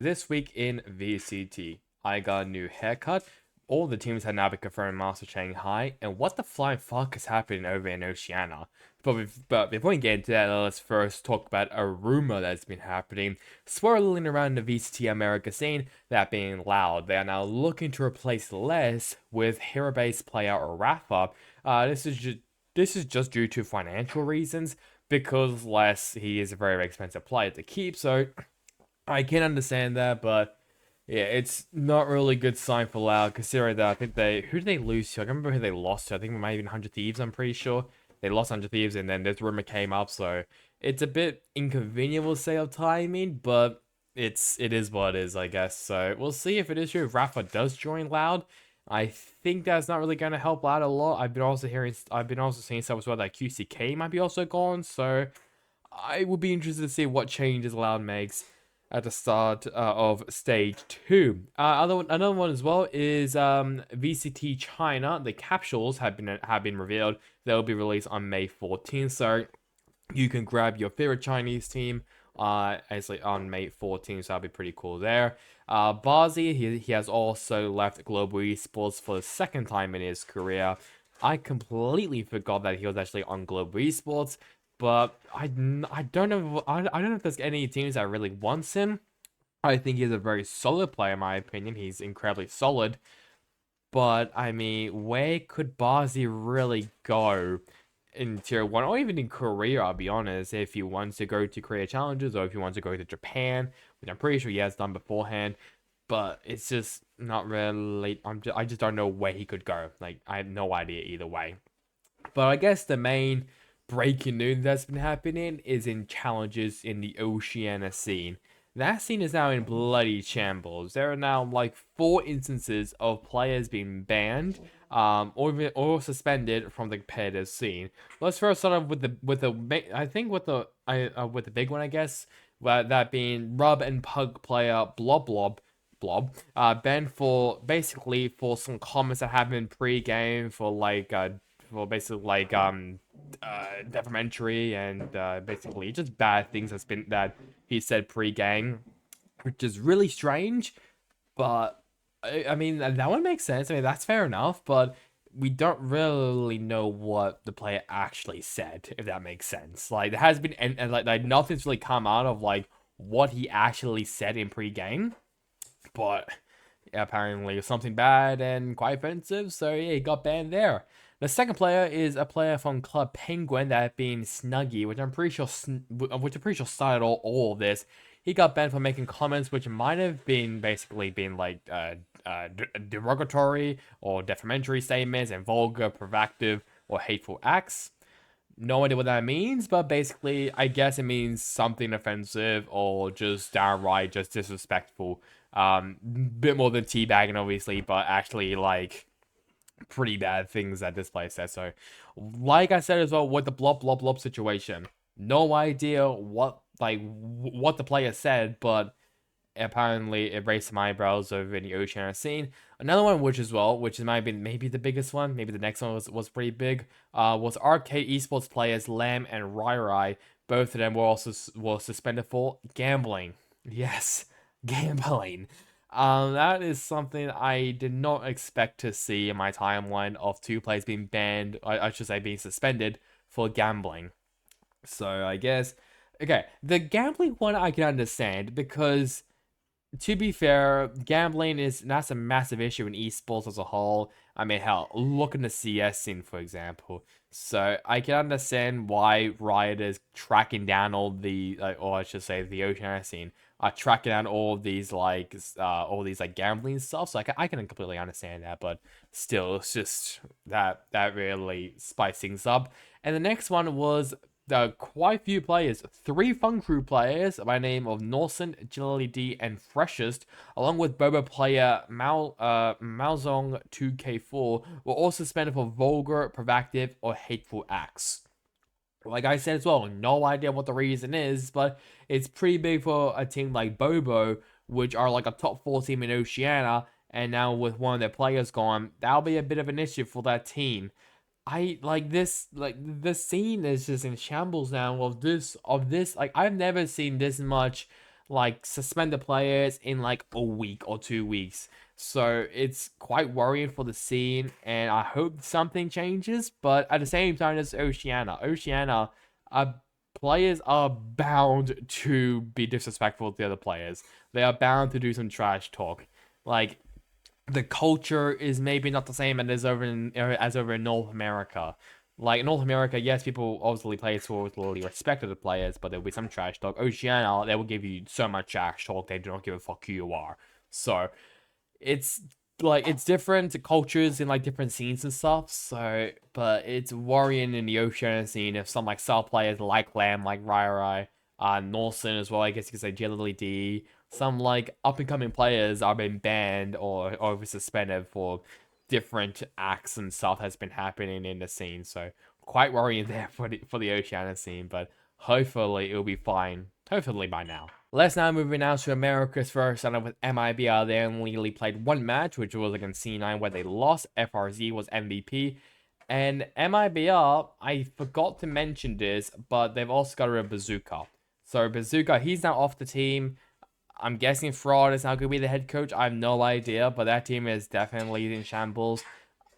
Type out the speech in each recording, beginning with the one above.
This week in VCT, I got a new haircut. All the teams have now been confirmed Master Shanghai, and what the flying fuck is happening over in Oceania? But before we get into that, let's first talk about a rumor that's been happening, swirling around the VCT America scene, that being loud. They are now looking to replace Les with hero-based player Rafa. This is just due to financial reasons, because Les, he is a very expensive player to keep, so I can understand that, but yeah, it's not really good sign for Loud, considering that I think who did they lose to? I can't remember who they lost to. I think it might have been 100 Thieves, I'm pretty sure. They lost 100 Thieves, and then this rumor came up, so it's a bit inconvenient, we'll say, of timing, but it is what it is, I guess. So we'll see if it is true. If Rafa does join Loud, I think that's not really going to help Loud a lot. I've been also seeing stuff as well that QCK might be also gone, so I would be interested to see what changes Loud makes at the start of stage 2. Another one as well is VCT China. The capsules have been revealed. They'll be released on May 14th, so you can grab your favorite Chinese team actually on May 14th, so that'll be pretty cool there. Bazi, he has also left Global Esports for the second time in his career. I completely forgot that he was actually on Global Esports, but I don't know. I don't know if there's any teams that really wants him. I think he's a very solid player, in my opinion. He's incredibly solid. But, I mean, where could Bazi really go in Tier 1? Or even in Korea, I'll be honest. If he wants to go to Korea Challenges, or if he wants to go to Japan, which I'm pretty sure he has done beforehand. But it's just not really... I just don't know where he could go. Like, I have no idea either way. But I guess the main breaking news that's been happening is in challenges in the Oceania scene. That scene is now in bloody shambles. There are now like 4 instances of players being banned, or suspended from the competitive scene. Let's first start off with the big one, I guess. That being Rub and Pug player banned for basically for some comments that happened pre-game for basically defamatory and basically just bad things that he said pre-game, which is really strange. But I mean that one makes sense. I mean that's fair enough, but we don't really know what the player actually said, if that makes sense. Like there has been and like nothing's really come out of like what he actually said in pre-game, but apparently it was something bad and quite offensive, so yeah, he got banned there. The second player is a player from Club Penguin that being Snuggy, which I'm pretty sure started all of this. He got banned for making comments which might have been basically been like derogatory or defamatory statements and vulgar, provocative, or hateful acts. No idea what that means, but basically, I guess it means something offensive or just downright just disrespectful. Bit more than teabagging, obviously, but actually like pretty bad things that this player says. So, like I said as well, with the blob situation, no idea what the player said, but apparently it raised some eyebrows over in the Oceania scene. Another one, which might have been maybe the biggest one, maybe the next one was pretty big, was arcade esports players Lamb and Rai. Both of them were suspended for gambling. Yes, gambling. That is something I did not expect to see in my timeline of 2 players being banned. I should say being suspended for gambling. So I guess okay, the gambling one I can understand because to be fair, that's a massive issue in esports as a whole. I mean, hell, look in the CS scene, for example. So I can understand why Riot is tracking down or I should say, the Oceania scene, are tracking down all these like gambling stuff. So I can completely understand that, but still, it's just that really spiced things up. And the next one was quite few players, 3 Fun Crew players by name of Norson, Agility D, and Freshest, along with Boba player Malzong 2K4, were all suspended for vulgar, provocative, or hateful acts. Like I said as well, no idea what the reason is, but it's pretty big for a team like Bobo, which are like a top 4 team in Oceania, and now with one of their players gone, that'll be a bit of an issue for that team. I like this the scene is just in shambles now of this like I've never seen this much like suspend the players in like a week or 2 weeks. So it's quite worrying for the scene, and I hope something changes. But at the same time, there's Oceania, players are bound to be disrespectful to the other players. They are bound to do some trash talk. Like, the culture is maybe not the same as over in North America. Like North America, yes, people obviously play totally respect the players, but there'll be some trash talk. Oceania, they will give you so much trash talk, they do not give a fuck who you are. So it's it's different cultures in like different scenes and stuff. So, but it's worrying in the Oceania scene if some like star players like Lamb, like Rai, Norson as well. I guess you could say JLD. Some like up and coming players are being banned or suspended for different acts and stuff has been happening in the scene. So quite worrying there for the Oceania scene, but hopefully it'll be fine. Hopefully by now. Let's now move now to America's first stand up with EMEA. They only played one match, which was against C9, where they lost. FRZ was MVP. And EMEA, I forgot to mention this, but they've also got rid of Bazooka. So Bazooka, he's now off the team. I'm guessing Fraud is now going to be the head coach. I have no idea, but that team is definitely in shambles.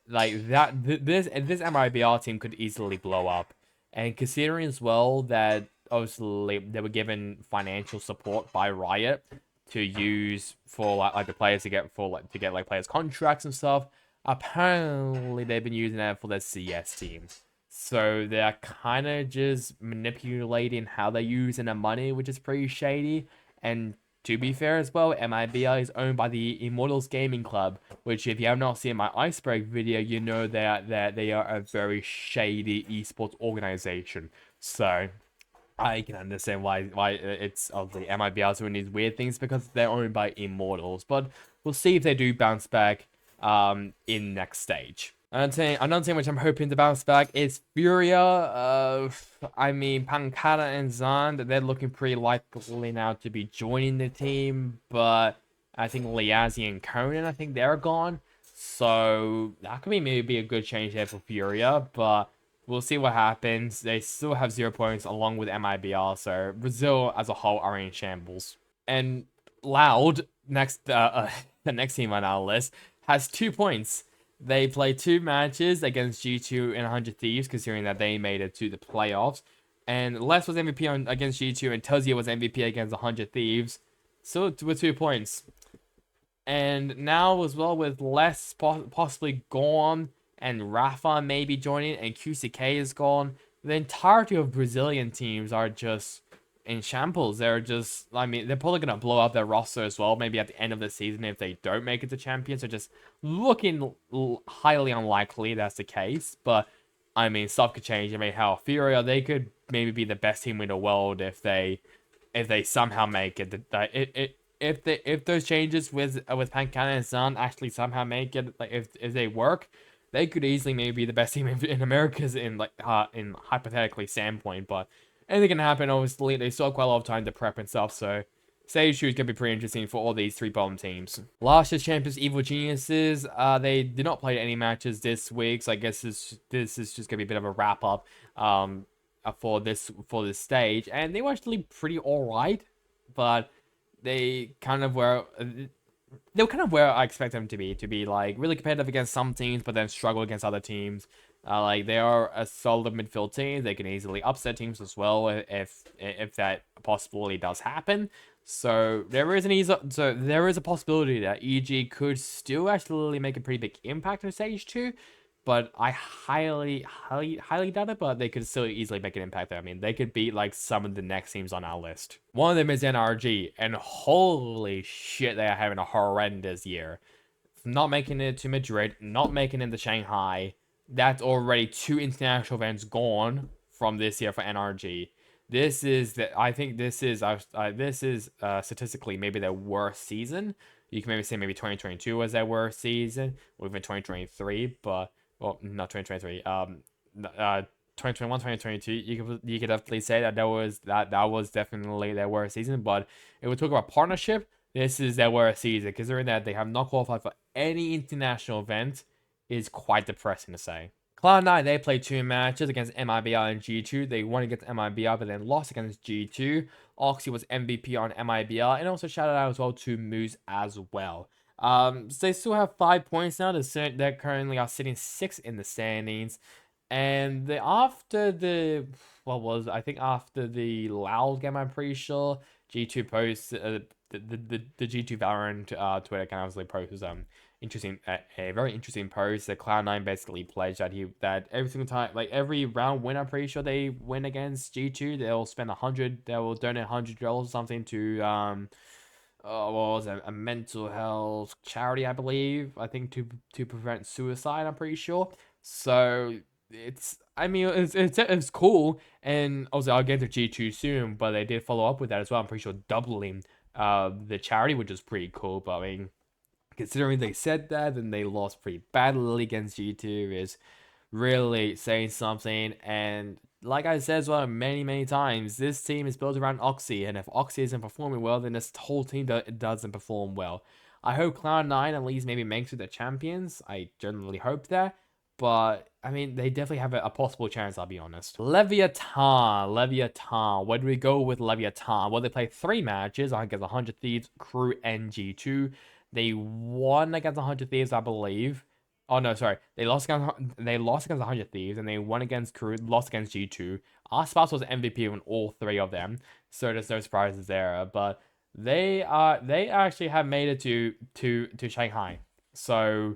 Like that, this MIBR team could easily blow up, and considering as well that obviously they were given financial support by Riot to use for like the players to get like players contracts and stuff. Apparently, they've been using that for their CS team. So they're kind of just manipulating how they're using the money, which is pretty shady. And to be fair as well, MIBI is owned by the Immortals Gaming Club, which if you have not seen my iceberg video, you know that they are a very shady esports organization. So I can understand why it's obviously MIBI is doing these weird things because they're owned by Immortals. But we'll see if they do bounce back in next stage. Another thing which I'm hoping to bounce back is Furia. I mean, Pancata and Zand, they're looking pretty likely now to be joining the team, but I think Liazzi and Conan, I think they're gone. So that could be maybe a good change there for Furia, but we'll see what happens. They still have 0 points along with MIBR, so Brazil as a whole are in shambles. And Loud, the next team on our list, has 2 points. They played 2 matches against G2 and 100 Thieves, considering that they made it to the playoffs. And Les was MVP against G2, and Tuzia was MVP against 100 Thieves. So with 2 points. And now as well with Les possibly gone, and Rafa maybe joining, and QCK is gone, the entirety of Brazilian teams are just in shambles. They're just, I mean, they're probably going to blow up their roster as well, maybe at the end of the season if they don't make it to champions. So just looking highly unlikely that's the case. But, I mean, stuff could change. I mean, hell, Furia, they could maybe be the best team in the world if they somehow make it. If those changes with Pancana and Sun actually somehow make it, like if they work, they could easily maybe be the best team in America's in hypothetically standpoint. But anything can happen. Obviously, they still have quite a lot of time to prep and stuff. So stage 2 is gonna be pretty interesting for all these 3 bottom teams. Last year's champions, Evil Geniuses. They did not play any matches this week, so I guess this is just gonna be a bit of a wrap up for this stage, and they were actually pretty alright, but they kind of were. They were kind of where I expect them to be like really competitive against some teams, but then struggle against other teams. Like they are a solid midfield team. They can easily upset teams as well if that possibility does happen. So there is a possibility that EG could still actually make a pretty big impact in stage 2. But I highly doubt it, but they could still easily make an impact there. I mean, they could beat, like, some of the next teams on our list. One of them is NRG, and holy shit, they are having a horrendous year. Not making it to Madrid, not making it to Shanghai. That's already 2 international events gone from this year for NRG. I think this is statistically maybe their worst season. You can maybe say maybe 2022 was their worst season, or even 2023, but... Well, not 2023. 2021, 2022. You could definitely say that that was definitely their worst season. But if we talk about partnership, this is their worst season, considering that they have not qualified for any international event. Is quite depressing to say. Cloud9, they played 2 matches against MIBR and G2. They won against MIBR, but then lost against G2. Oxy was MVP on MIBR, and also shout out as well to Moose as well. So they still have 5 points now. They currently are sitting 6 in the standings. And after the I think after the Loud game, I'm pretty sure G2 posts the G2 Valorant Twitter account obviously posts interesting a very interesting post that Cloud9 basically pledged that every single time, like every round win, I'm pretty sure they win against G2, they'll spend they will donate $100 or something to what was it, a mental health charity, I believe. I think to prevent suicide, I'm pretty sure. So it's cool, and also I'll get to G2 soon, but they did follow up with that as well. I'm pretty sure doubling the charity, which is pretty cool. But I mean, considering they said that and they lost pretty badly against G2 is really saying something. And like I said as well many times, this team is built around Oxy, and if Oxy isn't performing well, then this whole team doesn't perform well. I hope Cloud9 at least maybe makes it the champions. I generally hope that. But, I mean, they definitely have a possible chance, I'll be honest. Leviathan. Where do we go with Leviathan? Well, they played 3 matches against 100 Thieves, Crew, and G2. They won against 100 Thieves, I believe. Oh, no, sorry. They lost against 100 Thieves, and they won against Crew, lost against G2. Aspas was MVP in all 3 of them, so there's no surprises there. But they actually have made it to Shanghai. So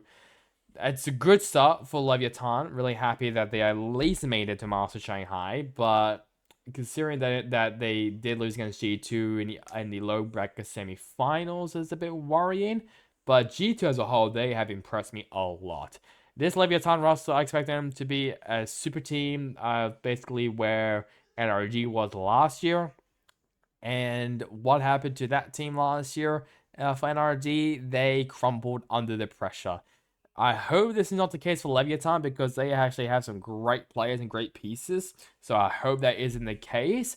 it's a good start for Leviathan. Really happy that they at least made it to Master Shanghai, but considering that they did lose against G2 in the low bracket semifinals is a bit worrying. But G2 as a whole, they have impressed me a lot. This Leviathan roster, I expect them to be a super team, basically where NRG was last year. And what happened to that team last year for NRG? They crumbled under the pressure. I hope this is not the case for Leviathan because they actually have some great players and great pieces. So I hope that isn't the case.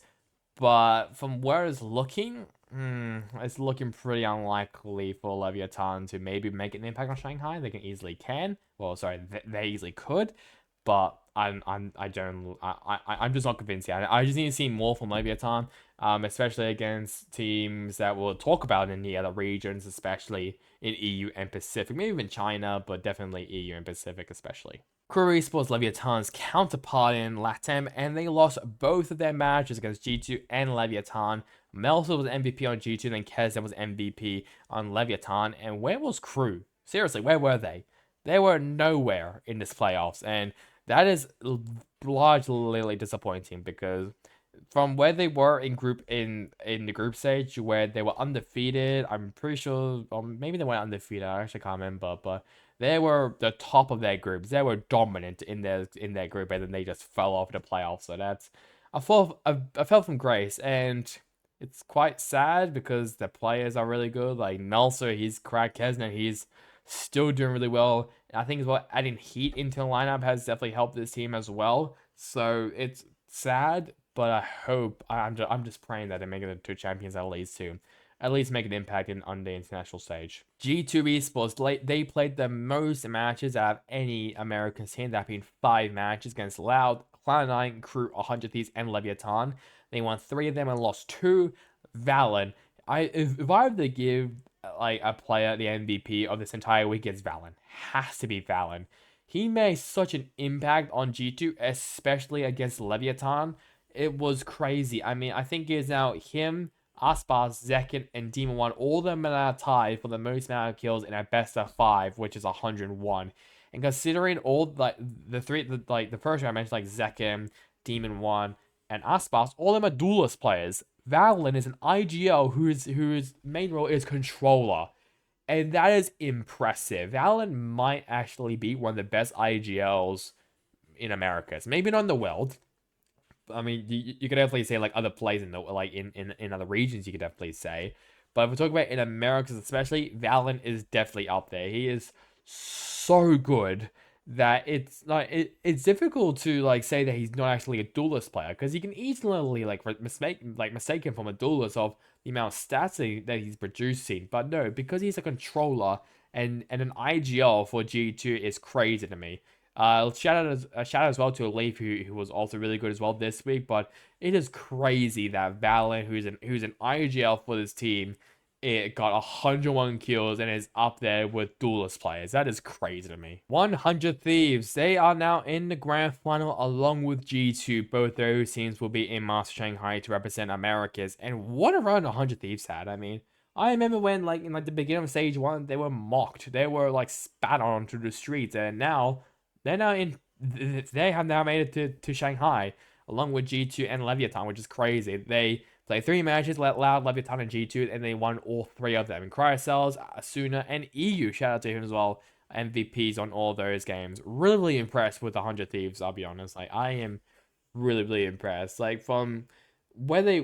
But from where it's looking pretty unlikely for Leviathan to maybe make an impact on Shanghai. They easily can. Well, sorry, they easily could. But I'm just not convinced yet. I just need to see more from Leviathan, especially against teams that we'll talk about in the other regions, especially in EU and Pacific, maybe even China, but definitely EU and Pacific especially. Crew Esports Leviathan's counterpart in LATAM, and they lost both of their matches against G2 and Leviathan. Melsa was MVP on G2, then Kezan was MVP on Leviathan. And where was Crew? Seriously, where were they? They were nowhere in this playoffs, and that is largely disappointing because from where they were in the group stage where they were undefeated, I'm pretty sure, or maybe they weren't undefeated, I actually can't remember, but they were the top of their groups. They were dominant in their group, and then they just fell off the playoffs. So that's I fell from grace, and it's quite sad because the players are really good. Like Melser, he's cracked. Kesner, he's still doing really well. I think as well adding Heat into the lineup has definitely helped this team as well. So it's sad, but I hope I'm just praying that they make it to champions at least make an impact on the international stage. G2 Esports, they played the most matches out of any American team, that being 5 matches against Loud, Cloud9, Crew, 100 Thieves, and Leviathan. They won 3 of them and lost 2. Valen, if I were to give like a player the MVP of this entire week, it's Valen. Has to be Valen. He made such an impact on G2, especially against Leviathan. It was crazy. I mean, I think it's now him, Aspas, Zekin, and Demon 1, all of them are tied for the most amount of kills in a best of 5, which is 101. And considering all like the first one I mentioned, like Zekin, Demon 1, and Aspas, all of them are duelist players. Valen is an IGL whose main role is controller. And that is impressive. Valen might actually be one of the best IGLs in Americas. Maybe not in the world. I mean, you could definitely say like other plays in other regions. You could definitely say, but if we're talking about in Americas especially, Valen is definitely up there. He is so good that it's difficult to like say that he's not actually a duelist player because he can easily mistake him from a duelist of the amount of stats that he's producing. But no, because he's a controller and an IGL for G2 is crazy to me. Shout out as well to Leaf, who was also really good as well this week. But it is crazy that Valorant, who's an IGL for this team, it got 101 kills and is up there with duelist players. That is crazy to me. 100 Thieves. They are now in the grand final along with G2. Both those teams will be in Master Shanghai to represent Americas. And what a run 100 Thieves had. I mean, I remember when, like, in like the beginning of stage 1, they were mocked. They were like spat on to the streets, and now they're now in. They have now made it to Shanghai along with G2 and Leviathan, which is crazy. They played 3 matches, Loud, Leviathan, and G2, and they won all 3 of them. And Cryocells, Asuna, and EU, shout out to him as well, MVPs on all those games. Really impressed with the 100 Thieves, I'll be honest. Like, I am really impressed. Like, from where they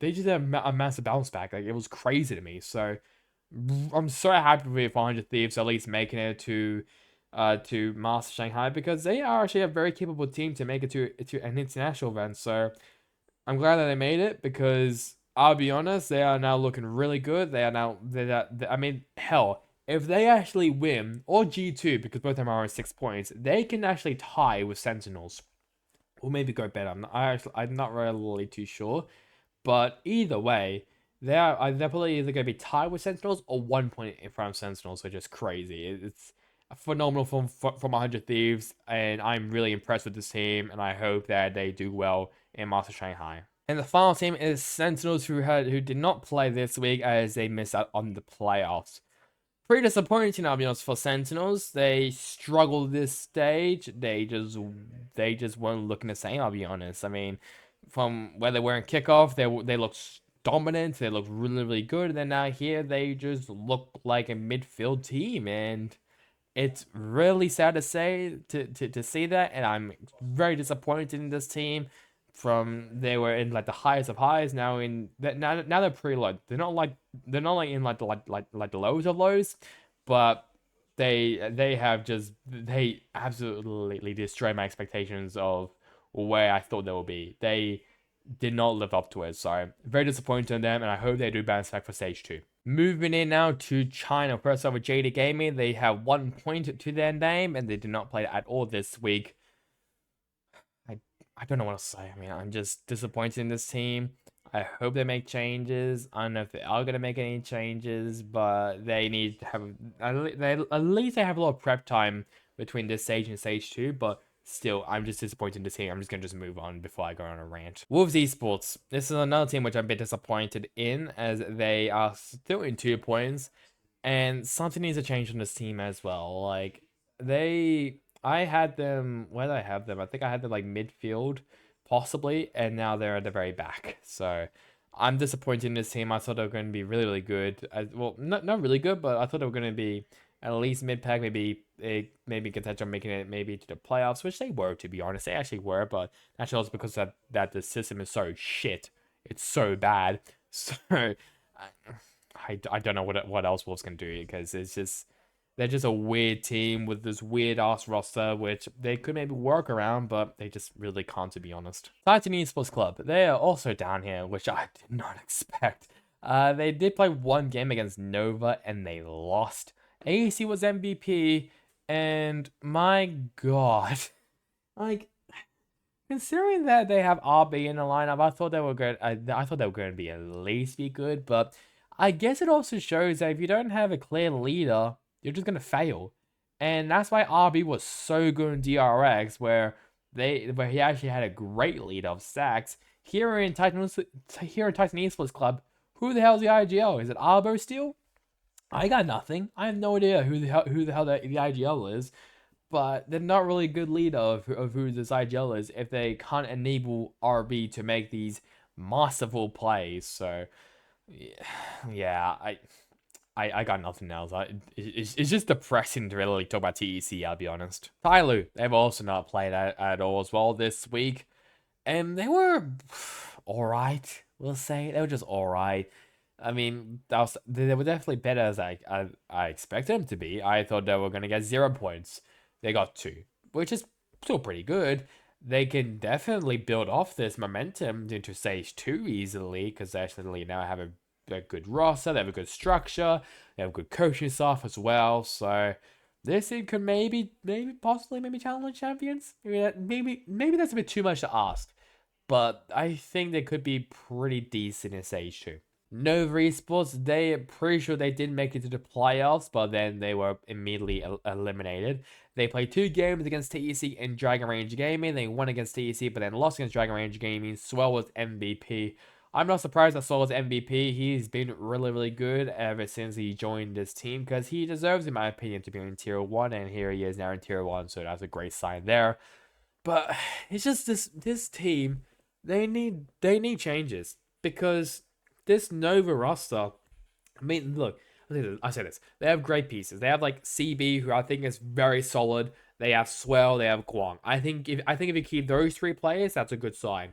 just had a massive bounce back. Like, it was crazy to me. So, I'm so happy with 100 Thieves at least making it to Master Shanghai, because they are actually a very capable team to make it to an international event. So I'm glad that they made it, because I'll be honest, they are now looking really good. I mean, hell, if they actually win, or G2, because both of them are on 6 points, they can actually tie with Sentinels, or maybe go better. I'm not really too sure, but either way, they're probably either going to be tied with Sentinels or 1 point in front of Sentinels, which is crazy. It's phenomenal from 100 Thieves, and I'm really impressed with this team, and I hope that they do well in Master Shanghai. And the final team is Sentinels, who did not play this week as they missed out on the playoffs. Pretty disappointing, I'll be honest, for Sentinels. They struggled this stage. They just weren't looking the same, I'll be honest. I mean, from where they were in kickoff, they looked dominant. They looked really good. And then now here, they just look like a midfield team, and it's really sad to say to see that, and I'm very disappointed in this team. From they were in like the highest of highs, now they're pretty low. They're not like in like the lows of lows, but they absolutely destroyed my expectations of where I thought they would be. They did not live up to it, so very disappointed in them, and I hope they do bounce back for stage 2. Moving in now to China. First off, with JD Gaming, they have 1 point to their name, and they did not play at all this week. I don't know what to say. I mean, I'm just disappointed in this team. I hope they make changes. I don't know if they are going to make any changes, but they need to have at least they have a lot of prep time between this stage and stage 2, but still, I'm just disappointed in this team. I'm just going to move on before I go on a rant. Wolves Esports. This is another team which I'm a bit disappointed in, as they are still in 2 points, and something needs to change on this team as well. Like, I had them, where did I have them? I think I had them like midfield, possibly, and now they're at the very back. So I'm disappointed in this team. I thought they were going to be really good. Well, not really good, but I thought they were going to be at least mid-pack, maybe contention on making it maybe to the playoffs, which they were, to be honest. They actually were, but that's also because that the system is so shit. It's so bad. So I don't know what else Wolves can do, because they're just a weird team with this weird ass roster, which they could maybe work around, but they just really can't, to be honest. Titan Esports Club, they are also down here, which I did not expect. They did play 1 game against Nova, and they lost. AEC was MVP, and my god, like, considering that they have RB in the lineup, I thought they were good. I thought they were going to be at least be good, but I guess it also shows that if you don't have a clear leader, you're just going to fail. And that's why RB was so good in DRX, where he actually had a great lead of stacks. Here in Titan Esports Club, who the hell is the IGL? Is it Arbo still? I got nothing. I have no idea who the hell the IGL is. But they're not really a good leader of who this IGL is if they can't enable RB to make these masterful plays. So yeah, I got nothing else. It's just depressing to really talk about TEC, I'll be honest. Tyloo, they've also not played at all as well this week. And they were alright, we'll say. They were just alright. I mean, they were definitely better as I expected them to be. I thought they were going to get 0 points. They got 2, which is still pretty good. They can definitely build off this momentum into stage 2 easily, because they actually now have a good roster, they have a good structure, they have good coaching staff as well. So this team could possibly challenge champions. Maybe that's a bit too much to ask, but I think they could be pretty decent in stage two. Nova Esports, they pretty sure they did make it to the playoffs, but then they were immediately eliminated. They played 2 games against TEC and Dragon Range Gaming. They won against TEC, but then lost against Dragon Range Gaming. Swell was MVP. I'm not surprised that Swell was MVP. He's been really, really good ever since he joined this team because he deserves, in my opinion, to be in Tier 1, and here he is now in Tier 1, so that's a great sign there. But it's just this team, they need changes because this Nova roster. I mean, look, I say this. They have great pieces. They have like CB, who I think is very solid. They have Swell. They have Guang. I think if you keep those 3 players, that's a good sign.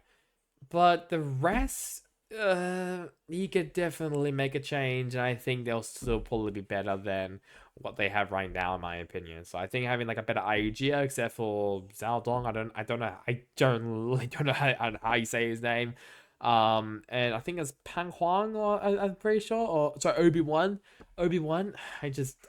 But the rest, you could definitely make a change, and I think they'll still probably be better than what they have right now, in my opinion. So I think having like a better IUGO, except for Zhao Dong, I don't know how you say his name. And I think it's Pang Huang, or I'm pretty sure, or sorry, Obi-Wan. Obi-Wan.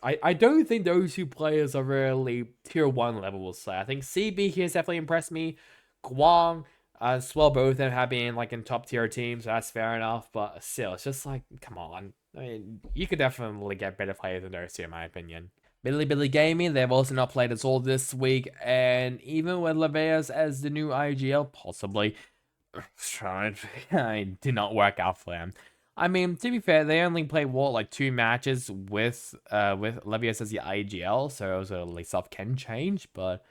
I don't think those 2 players are really tier 1 level, we'll say. I think CB here has definitely impressed me. Guang, as well, both of them have been like in top tier teams, so that's fair enough. But still, it's just like, come on. I mean, you could definitely get better players than those two, in my opinion. Billy Gaming, they've also not played us all this week, and even with Leveas as the new IGL, possibly, it did not work out for them. I mean, to be fair, they only played like 2 matches with Levias as the IGL, so like stuff can change, but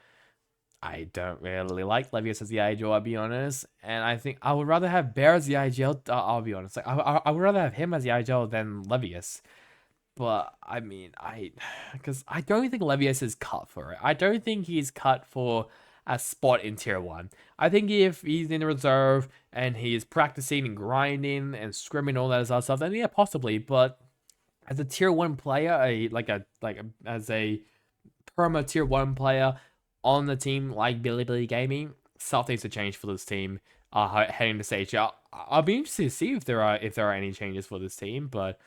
I don't really like Levias as the IGL, I'll be honest. And I think I would rather have Bear as the IGL. I'll be honest. Like I would rather have him as the IGL than Levias. But I mean, because I don't think Levias is cut for it. I don't think he's cut for a spot in tier 1. I think if he's in the reserve and he's practicing and grinding and scrimming all that other stuff, then yeah, possibly. But as a tier 1 player, as a perma tier 1 player on the team like Billy Gaming, stuff needs to change for this team. Heading to stage, I'll be interested to see if there are any changes for this team, but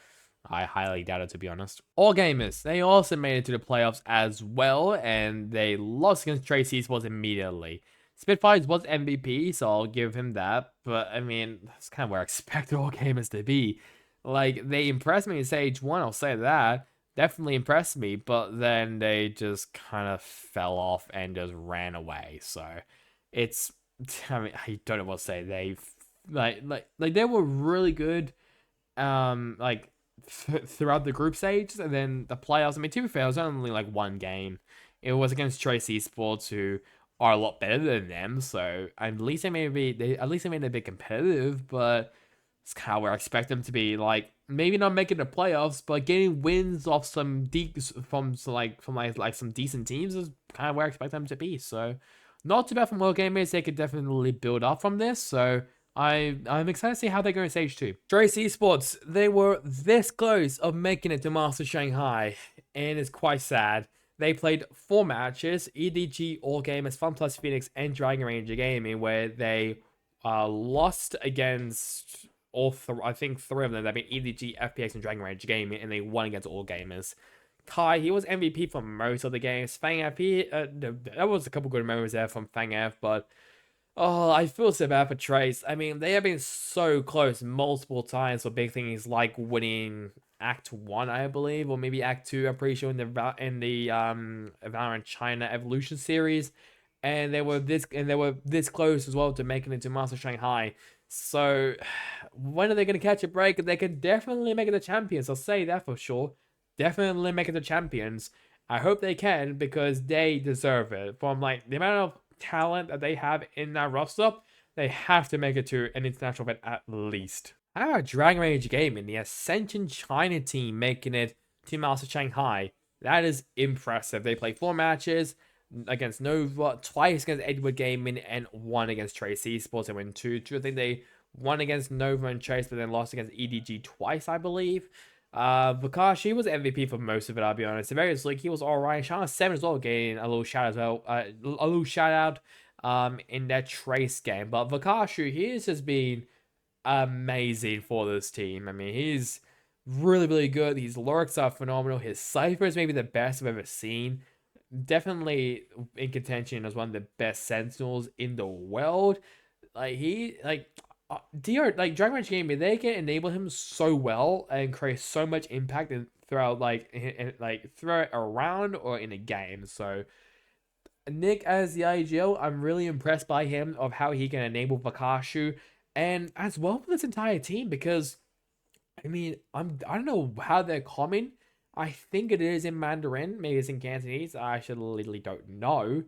I highly doubt it, to be honest. All Gamers, they also made it to the playoffs as well, and they lost against Tracy Sports immediately. Spitfires was MVP, so I'll give him that, but I mean, that's kind of where I expected All Gamers to be. Like, they impressed me in stage 1, I'll say that. Definitely impressed me, but then they just kind of fell off and just ran away. So it's, I mean, I don't know what to say. They they were really good, like throughout the group stages, and then the playoffs. I mean, to be fair, it was only like 1 game. It was against Tracy Sports, who are a lot better than them. So at least they made it a bit competitive, but it's kind of where I expect them to be. Like, maybe not making the playoffs, but getting wins off some from some decent teams is kind of where I expect them to be. So not too bad from World Gamers. They could definitely build up from this. So I'm excited to see how they go in stage 2. Trace Esports, they were this close of making it to Master Shanghai, and it's quite sad. They played 4 matches: EDG, All Gamers, Fun Plus Phoenix, and Dragon Ranger Gaming, where they lost against I think 3 of them. That being EDG, FPX, and Dragon Ranger Gaming, and they won against All Gamers. Kai, he was MVP for most of the games. Fang F, there was a couple good moments there from Fang F, but oh, I feel so bad for Trace. I mean, they have been so close multiple times for big things like winning Act 1, I believe, or maybe Act 2. I'm pretty sure in the Valorant China Evolution series, and they were this close as well to making it to Master Shanghai. So when are they going to catch a break? They can definitely make it the champions. I'll say that for sure. Definitely make it the champions. I hope they can, because they deserve it. From like the amount of talent that they have in that roster, they have to make it to an international event at least. How about Dragon Age Gaming, the Ascension China team, making it to Master Shanghai? That is impressive. They played 4 matches against Nova, twice against Edward Gaming, and 1 against Trace Esports. They win 2. I think they won against Nova and Trace, but then lost against EDG twice, I believe. Vakash, he was MVP for most of it, I'll be honest. Very League, he was alright. Shana 7 as well, getting a little shout as well. A little shout out in that Trace game. But Vakashu, he has just been amazing for this team. I mean, he's really, really good. His lurks are phenomenal. His Cypher is maybe the best I've ever seen. definitely in contention as one of the best Sentinels in the world. Like he like DR like Dragon Rage Gaming, they can enable him so well and create so much impact and throughout like throw it around or in a game. So Nick as the IGL, I'm really impressed by him of how he can enable Vakashu and as well for this entire team because I mean, I don't know how they're common. I think it is in Mandarin, maybe it's in Cantonese. I actually literally don't know.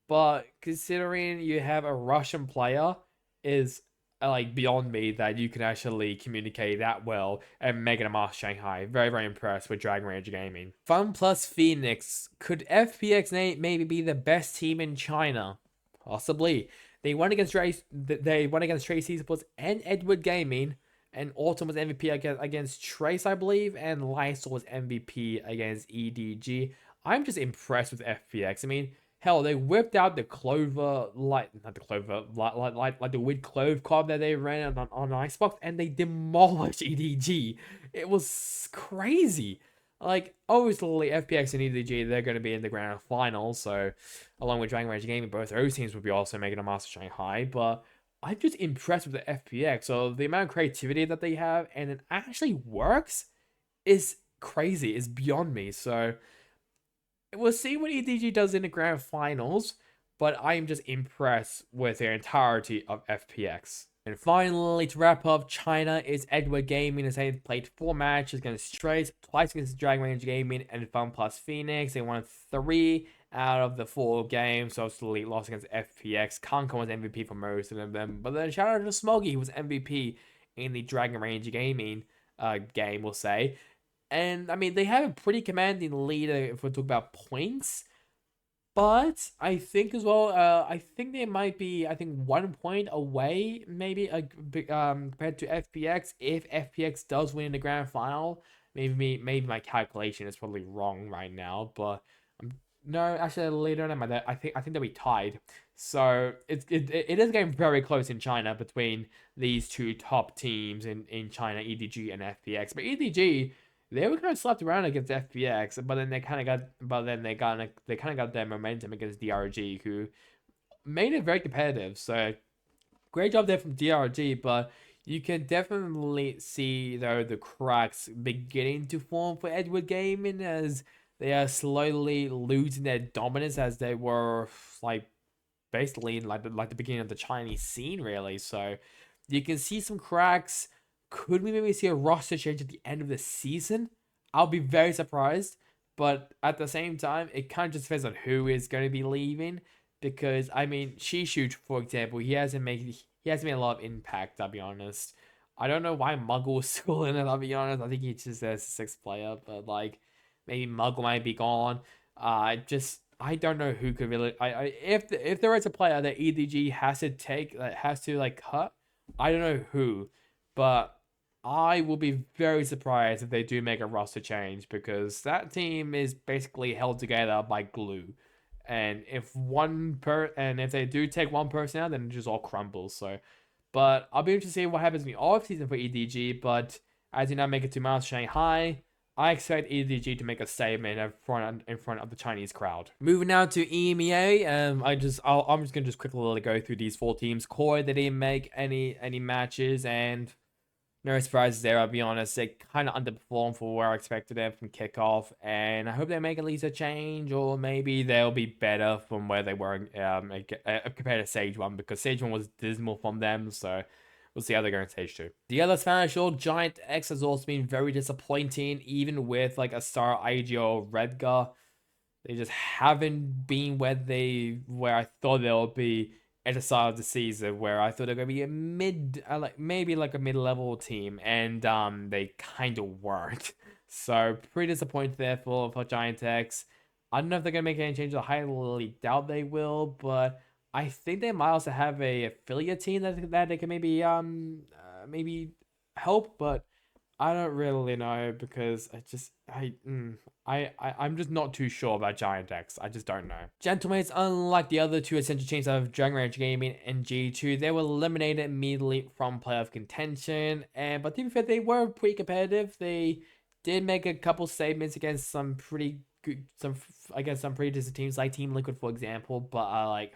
But considering you have a Russian player, is like beyond me that you can actually communicate that well and make it a master Shanghai. Very, very impressed with Dragon Rage Gaming. Fun plus Phoenix. Could FPX maybe be the best team in China? Possibly. They won against Trace Esports and Edward Gaming, and Autumn was MVP against Trace, I believe, and Lysol was MVP against EDG. I'm just impressed with FPX. I mean, hell, they whipped out the Clover, not the Clover, like the Wood Clove card that they ran on Icebox, and they demolished EDG. It was crazy. Like, obviously, FPX and EDG, they're going to be in the grand final, so along with Dragon Rage Gaming, both those teams will be also making a Master Shanghai, but I'm just impressed with the FPX. So the amount of creativity that they have and it actually works is crazy. Is beyond me. So we'll see what EDG does in the grand finals, but I am just impressed with their entirety of FPX. And finally, to wrap up, China is Edward Gaming as they played 4 matches against Trace, twice against Dragon Range Gaming, and Fun Plus Phoenix. They won 3 out of the 4 games, so obviously lost against FPX. Kanko was MVP for most of them, but then shout out to Smoggy, who was MVP in the Dragon Range Gaming game, we'll say. And I mean, they have a pretty commanding lead if we talk about points. But I think as well, I think they might be, I think 1 point away, maybe compared to FPX. If FPX does win in the grand final, maybe my calculation is probably wrong right now. But no, actually later on, I think they'll be tied. So it is getting very close in China between these two top teams in China, EDG and FPX. But EDG, they were kind of slapped around against FPX, but then they kind of got their momentum against DRG, who made it very competitive. So great job there from DRG, but you can definitely see though the cracks beginning to form for Edward Gaming as they are slowly losing their dominance as they were like basically in like the beginning of the Chinese scene really. So you can see some cracks. Could we maybe see a roster change at the end of the season? I'll be very surprised. But at the same time, it kind of just depends on who is going to be leaving. Because I mean, Shishu, for example, he hasn't made a lot of impact. I'll be honest. I don't know why Muggle is still in it. I'll be honest. I think he's just a 6th player, but like maybe Muggle might be gone. I don't know who could really. If there is a player that EDG has to take that has to like cut, I don't know who, but I will be very surprised if they do make a roster change because that team is basically held together by glue. And if they do take one person out, then it just all crumbles. So, but I'll be interested to see what happens in the off season for EDG. But as you now make it to Master Shanghai, I expect EDG to make a statement in front of the Chinese crowd. Moving now to EMEA, I'm just gonna quickly go through these 4 teams. Core, they didn't make any matches, and no surprises there. I'll be honest, they kind of underperformed for where I expected them from kickoff, and I hope they make at least a change, or maybe they'll be better from where they were compared to Sage 1, because Sage 1 was dismal from them. So we'll see how they go in Stage 2. The other Spanish World, Giant X, has also been very disappointing, even with like a star IGO Redgar. They just haven't been where I thought they'll be at the start of the season, where I thought they're gonna be a maybe like a mid-level team, and they kind of weren't. So pretty disappointed there for Giant X. I don't know if they're gonna make any changes. I highly doubt they will, but I think they might also have a affiliate team that they can maybe help, but I don't really know because I'm just not too sure about Giant X. I just don't know. Gentlemates, unlike the other 2 essential teams of Dragon Range Gaming and G2, they were eliminated immediately from playoff contention. But to be fair, they were pretty competitive. They did make a couple statements against some pretty some pretty decent teams like Team Liquid, for example, but I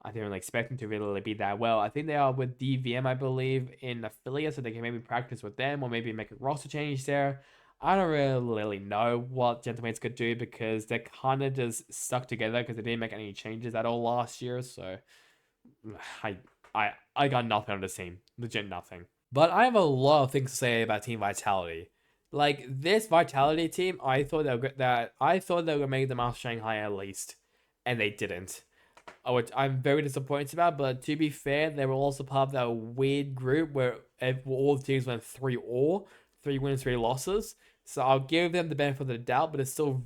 didn't really expect them to really be that well. I think they are with DVM, I believe, in affiliate, so they can maybe practice with them or maybe make a roster change there. I don't really know what Gentleman's could do because they're kind of just stuck together because they didn't make any changes at all last year. So I I got nothing on this team, legit nothing. But I have a lot of things to say about Team Vitality. Like this Vitality team, I thought they were gonna make them out of Shanghai at least, and they didn't, which I'm very disappointed about. But to be fair, they were also part of that weird group where all the teams went 3-all, 3 wins, 3 losses. So I'll give them the benefit of the doubt, but it's still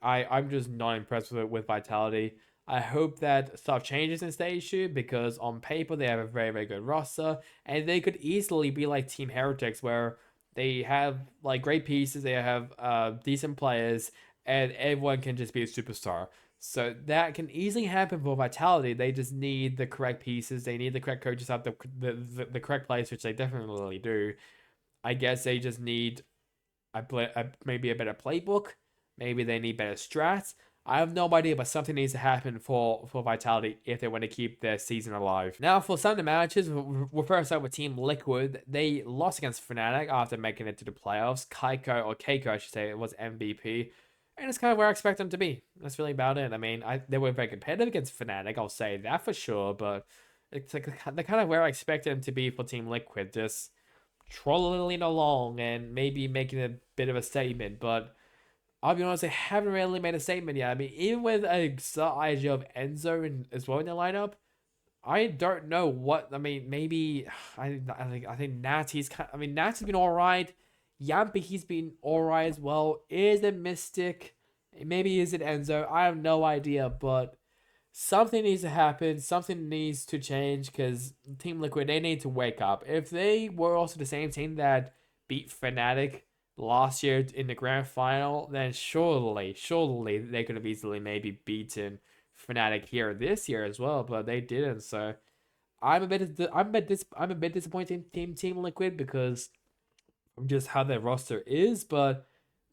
I'm just not impressed with Vitality. I hope that stuff changes in stage 2 because on paper they have a very, very good roster and they could easily be like Team Heretics where they have like great pieces, they have decent players, and everyone can just be a superstar. So that can easily happen for Vitality. They just need the correct pieces. They need the correct coaches have the correct players, which they definitely do. I guess they just need maybe a better playbook. Maybe they need better strats. I have no idea, but something needs to happen for Vitality if they want to keep their season alive. Now, for some of the matches, we'll first start with Team Liquid. They lost against Fnatic after making it to the playoffs. Keiko, I should say, was MVP. And it's kind of where I expect them to be. That's really about it. I mean, they were very competitive against Fnatic, I'll say that for sure, but it's like the kind of where I expected them to be for Team Liquid. Just trolling along and maybe making a bit of a statement, but I'll be honest, they haven't really made a statement yet. I mean, even with a idea of Enzo as well in the lineup, I don't know what. I mean, maybe I think Natty's kind. I mean, Natty's been all right. Yampi, he's been all right as well. Is it Mystic? Maybe is it Enzo? I have no idea, but something needs to happen. Something needs to change because Team Liquid, they need to wake up. If they were also the same team that beat Fnatic last year in the grand final, then surely they could have easily maybe beaten Fnatic here this year as well, but they didn't. So I'm a bit disappointed in Team Liquid because of just how their roster is, but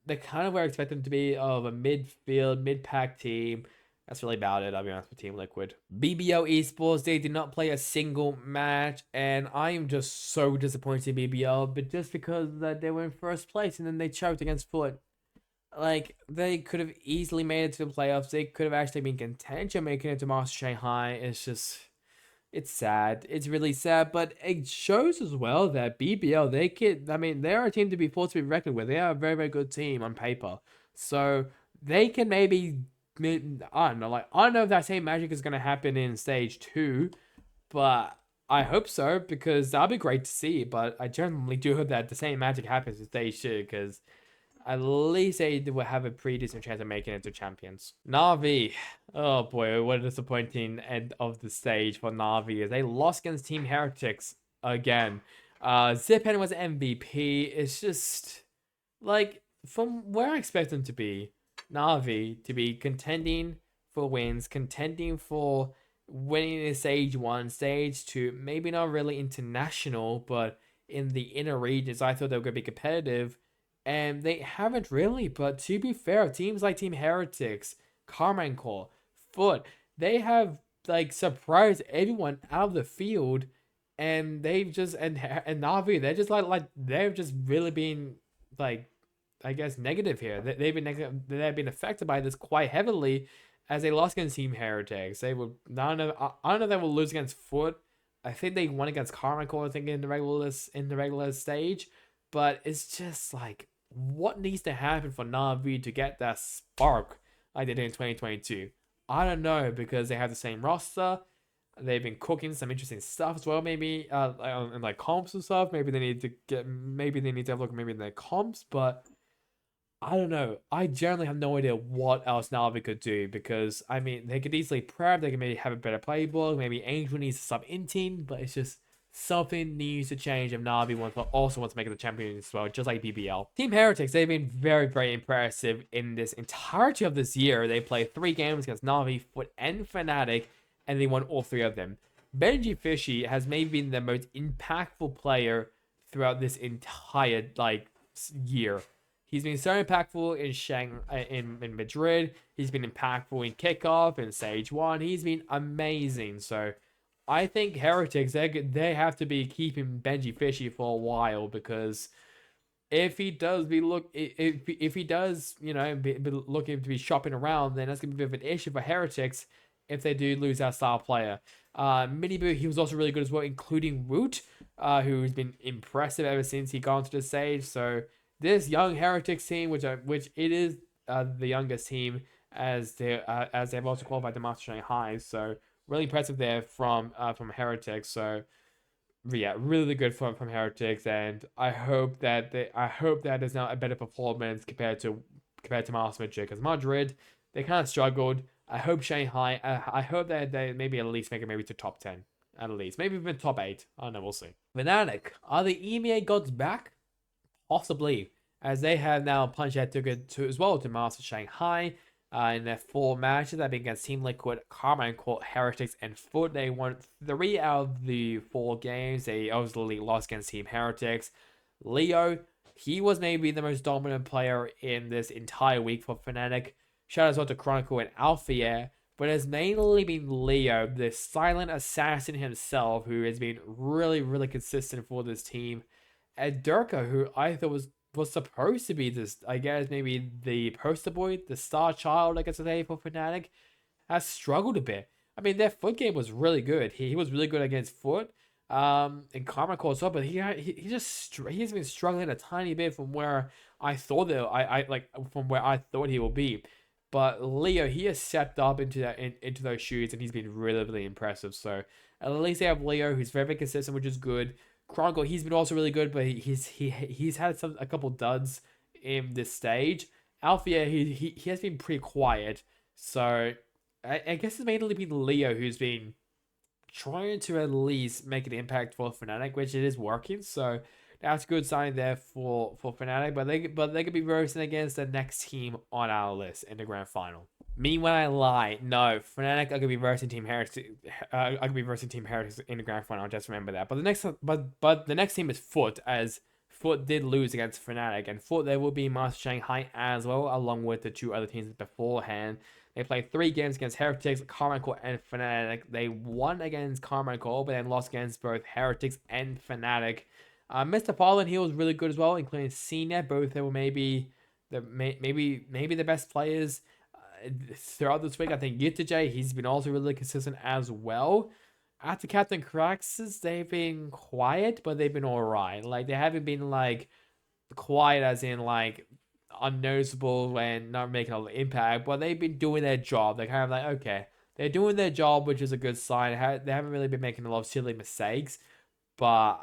they kind of where I expect them to be of a midfield, mid-pack team. That's really about it, I'll be honest with Team Liquid. BBO Esports, they did not play a single match, and I am just so disappointed in BBO, but just because that they were in first place and then they choked against Foot. Like, they could have easily made it to the playoffs. They could have actually been contention making it to Master Shanghai. It's sad. It's really sad, but it shows as well that BBL, I mean, they're a team to be forced to be reckoned with. They are a very, very good team on paper. So they can maybe, I don't know, I don't know if that same magic is going to happen in stage 2, but I hope so because that'll be great to see. But I generally do hope that the same magic happens in stage 2 because at least they will have a pretty decent chance of making it to champions. Na'Vi. Oh boy, what a disappointing end of the stage for Na'Vi as they lost against Team Heretics again. Zipan was MVP. It's just like from where I expect them to be, Na'Vi to be contending for wins, contending for winning in stage 1, stage 2, maybe not really international, but in the inner regions, I thought they were going to be competitive and they haven't really. But to be fair, teams like Team Heretics, Carmine Core, Foot, they have like surprised everyone out of the field, and they've just and Navi, they're just they've just really been like I guess negative here. They've been negative. They've been affected by this quite heavily as they lost against Team Heretics. They were I don't know if they will lose against Foot. I think they won against Carmine Core, I think in the regular stage, but it's just like what needs to happen for Na'Vi to get that spark like they did in 2022? I don't know because they have the same roster. They've been cooking some interesting stuff as well. Maybe and like comps and stuff. Maybe they need to have a look maybe in their comps, but I don't know. I generally have no idea what else Na'Vi could do because I mean they could easily prep. They could maybe have a better playbook. Maybe Angel needs to sub Inting, but it's just something needs to change if Na'Vi also wants to make it the champion as well, just like BBL. Team Heretics, they've been very, very impressive in this entirety of this year. They played 3 games against Na'Vi, Foot, and Fnatic, and they won all 3 of them. Benji Fishy has maybe been the most impactful player throughout this entire year. He's been so impactful in in Madrid. He's been impactful in kickoff and Stage 1. He's been amazing. So I think Heretics, they have to be keeping Benji fishy for a while, because if he does be look if he does, be looking to be shopping around, then that's gonna be a bit of an issue for Heretics if they do lose that star player. Miniboo, he was also really good as well, including Root, who's been impressive ever since he got onto the stage. So this young Heretics team, which it is the youngest team, as they've also qualified the Master Shanghai. So really impressive there from Heretics. So yeah, really good from Heretics, and I hope that is now a better performance compared to Master Madrid, because Madrid, they kind of struggled. I hope Shanghai. I hope that they maybe at least make it maybe to top 10, at least maybe even top 8. I don't know. We'll see. Fnatic, are the EMEA gods back? Possibly, as they have now punched ahead to as well to Master Shanghai. In their 4 matches, that being against Team Liquid, Karma and Court, Heretics, and Foot. They won 3 out of the 4 games. They obviously lost against Team Heretics. Leo, he was maybe the most dominant player in this entire week for Fnatic. Shout out to Chronicle and Alpha, but it's mainly been Leo, the silent assassin himself, who has been really, really consistent for this team. And Durka, who I thought was supposed to be this, I guess, maybe the poster boy, the star child, I guess today for Fnatic, has struggled a bit. I mean, their Foot game was really good. He was really good against Foot, and Karma Core as well, but he's been struggling a tiny bit from where I thought that I like from where I thought he will be. But Leo, he has stepped up into those shoes, and he's been really, really impressive. So at least they have Leo, who's very, very consistent, which is good. Chronicle, he's been also really good, but he's had a couple duds in this stage. Alpha, he has been pretty quiet. So I guess it's mainly been Leo who's been trying to at least make an impact for Fnatic, which it is working. So that's a good sign there for Fnatic. But they could be roasting against the next team on our list in the grand final. Me when I lie. No, Fnatic are gonna be versing Team Heretics. I could be versing Team Heretics in the grand final. Just remember that. But the next team is Foot, as Foot did lose against Fnatic, and Foot there will be Master Shanghai as well, along with the 2 other teams beforehand. They played 3 games against Heretics, Carmichael, and Fnatic. They won against Carmichael, but then lost against both Heretics and Fnatic. Mr. Fallen, he was really good as well, including CNET. Both they were maybe the best players throughout this week. I think J, he's been also really consistent as well. After Captain Craxus, they've been quiet, but they've been alright. Like, they haven't been like quiet as in like unnoticeable and not making a lot of impact, but they've been doing their job. They're kind of like, okay, they're doing their job, which is a good sign. They haven't really been making a lot of silly mistakes, but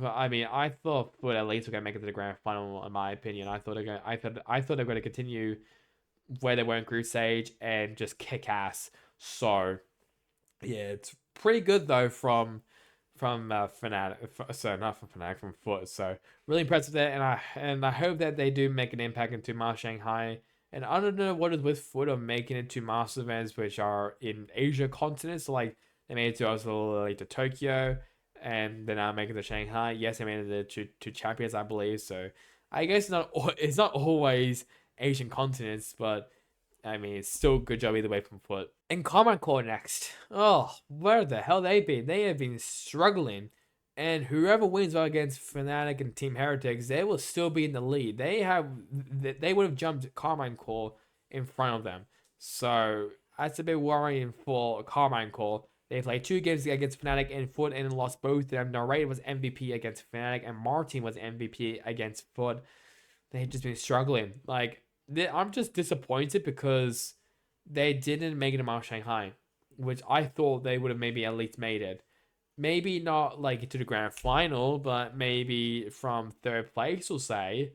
I mean, I thought Foot at least were gonna make it to the grand final. In my opinion, I thought they're going to continue where they were in Group Stage and just kick ass. So yeah, it's pretty good though from Fnatic. So not from Fnatic, from Foot. So really impressive there, and I hope that they do make an impact into Master Shanghai. And I don't know what is with Foot of making it to Master events which are in Asia continent. So like they made it to also like to Tokyo, and they're now making it to Shanghai. Yes, they made it to champions, I believe. So I guess it's not always Asian continents, but I mean, it's still a good job either way from Foot. And Common Core next. Oh, where the hell they been? They have been struggling. And whoever wins against Fnatic and Team Heretics, they will still be in the lead. They would have jumped Carmine Core in front of them. So that's a bit worrying for Carmine Core. They played 2 games against Fnatic and Foot and lost both of them. Narrator was MVP against Fnatic and Martin was MVP against Foot. They've just been struggling. Like, I'm just disappointed because they didn't make it to Mount Shanghai, which I thought they would have maybe at least made it. Maybe not like to the grand final, but maybe from 3rd place, we'll say.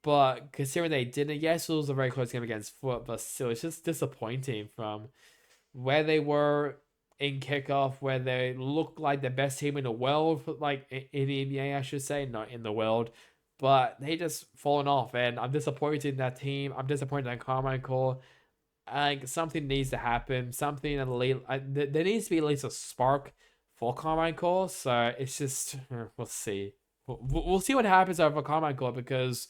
But considering they didn't, yes, it was a very close game against Foot, but still, it's just disappointing from where they were in kickoff, where they looked like the best team in the world, like in EMEA, I should say, not in the world. But they just fallen off, and I'm disappointed in that team. I'm disappointed in Carmichael. Like, something needs to happen. Something at least there needs to be at least a spark for Carmichael. So it's just we'll see. We'll see what happens over Carmichael, because